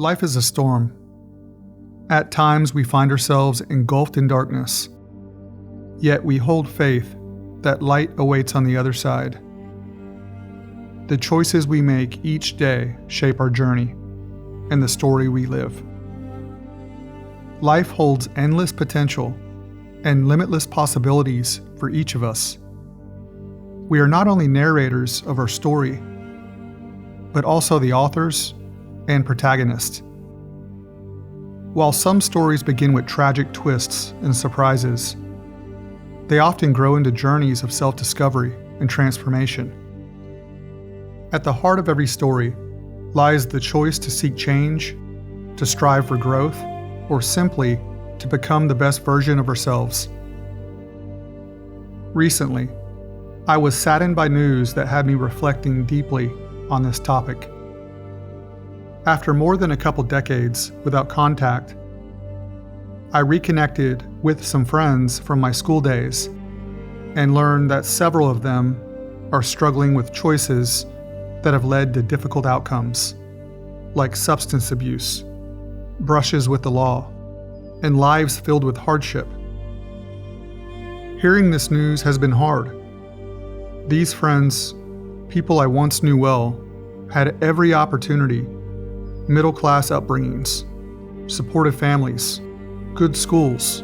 Life is a storm. At times we find ourselves engulfed in darkness, yet we hold faith that light awaits on the other side. The choices we make each day shape our journey and the story we live. Life holds endless potential and limitless possibilities for each of us. We are not only narrators of our story, but also the authors and protagonists. While some stories begin with tragic twists and surprises, they often grow into journeys of self-discovery and transformation. At the heart of every story lies the choice to seek change, to strive for growth, or simply to become the best version of ourselves. Recently, I was saddened by news that had me reflecting deeply on this topic. After more than a couple decades without contact, I reconnected with some friends from my school days and learned that several of them are struggling with choices that have led to difficult outcomes, like substance abuse, brushes with the law, and lives filled with hardship. Hearing this news has been hard. These friends, people I once knew well, had every opportunity: middle-class upbringings, supportive families, good schools.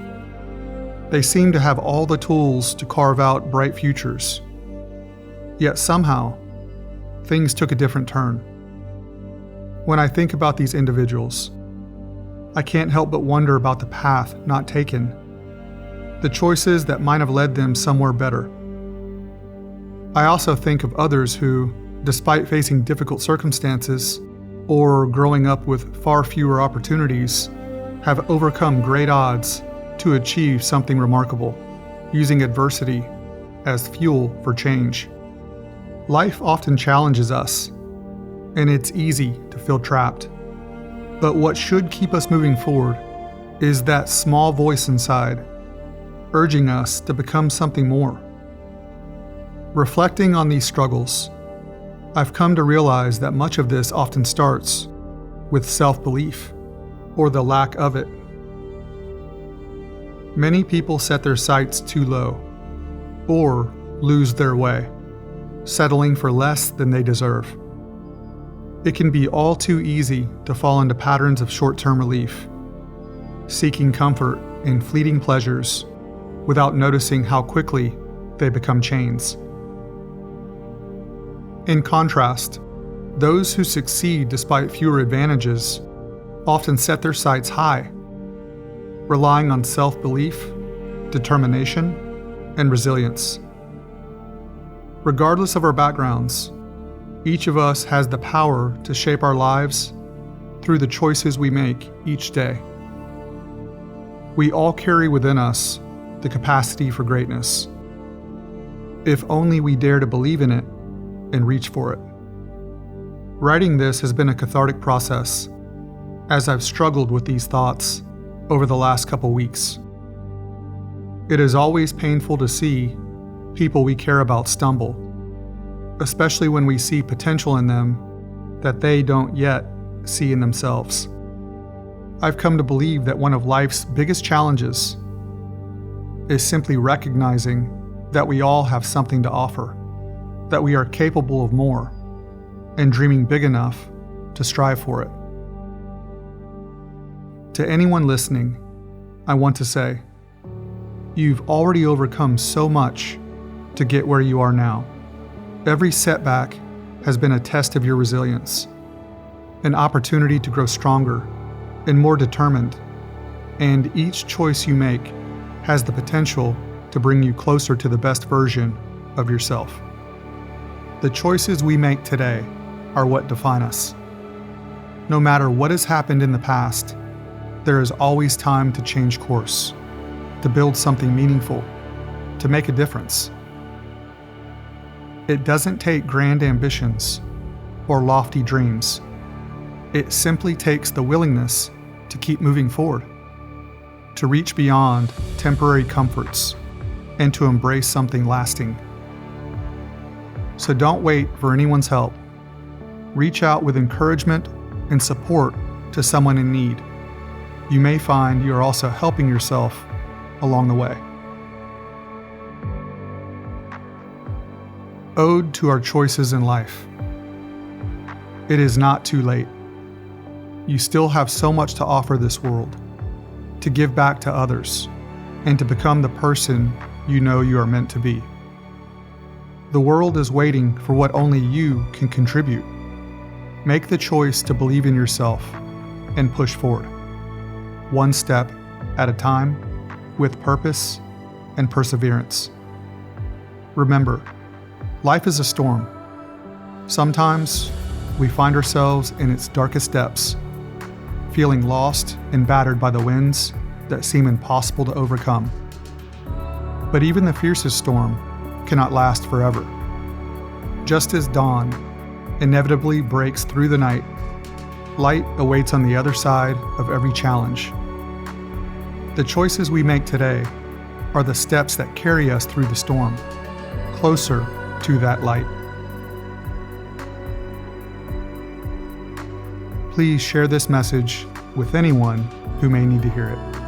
They seemed to have all the tools to carve out bright futures. Yet somehow, things took a different turn. When I think about these individuals, I can't help but wonder about the path not taken, the choices that might have led them somewhere better. I also think of others who, despite facing difficult circumstances or growing up with far fewer opportunities, have overcome great odds to achieve something remarkable, using adversity as fuel for change. Life often challenges us, and it's easy to feel trapped. But what should keep us moving forward is that small voice inside, urging us to become something more. Reflecting on these struggles, I've come to realize that much of this often starts with self-belief, or the lack of it. Many people set their sights too low, or lose their way, settling for less than they deserve. It can be all too easy to fall into patterns of short-term relief, seeking comfort in fleeting pleasures without noticing how quickly they become chains. In contrast, those who succeed despite fewer advantages often set their sights high, relying on self-belief, determination, and resilience. Regardless of our backgrounds, each of us has the power to shape our lives through the choices we make each day. We all carry within us the capacity for greatness, if only we dare to believe in it and reach for it. Writing this has been a cathartic process, as I've struggled with these thoughts over the last couple weeks. It is always painful to see people we care about stumble, especially when we see potential in them that they don't yet see in themselves. I've come to believe that one of life's biggest challenges is simply recognizing that we all have something to offer, that we are capable of more, and dreaming big enough to strive for it. To anyone listening, I want to say, you've already overcome so much to get where you are now. Every setback has been a test of your resilience, an opportunity to grow stronger and more determined, and each choice you make has the potential to bring you closer to the best version of yourself. The choices we make today are what define us. No matter what has happened in the past, there is always time to change course, to build something meaningful, to make a difference. It doesn't take grand ambitions or lofty dreams. It simply takes the willingness to keep moving forward, to reach beyond temporary comforts, and to embrace something lasting. So don't wait for anyone's help. Reach out with encouragement and support to someone in need, you may find you are also helping yourself along the way. Ode to our choices in life. It is not too late. You still have so much to offer this world, to give back to others, and to become the person you know you are meant to be. The world is waiting for what only you can contribute. Make the choice to believe in yourself and push forward, one step at a time, with purpose and perseverance. Remember, life is a storm. Sometimes we find ourselves in its darkest depths, feeling lost and battered by the winds that seem impossible to overcome. But even the fiercest storm cannot last forever. Just as dawn inevitably breaks through the night, light awaits on the other side of every challenge. The choices we make today are the steps that carry us through the storm, closer to that light. Please share this message with anyone who may need to hear it.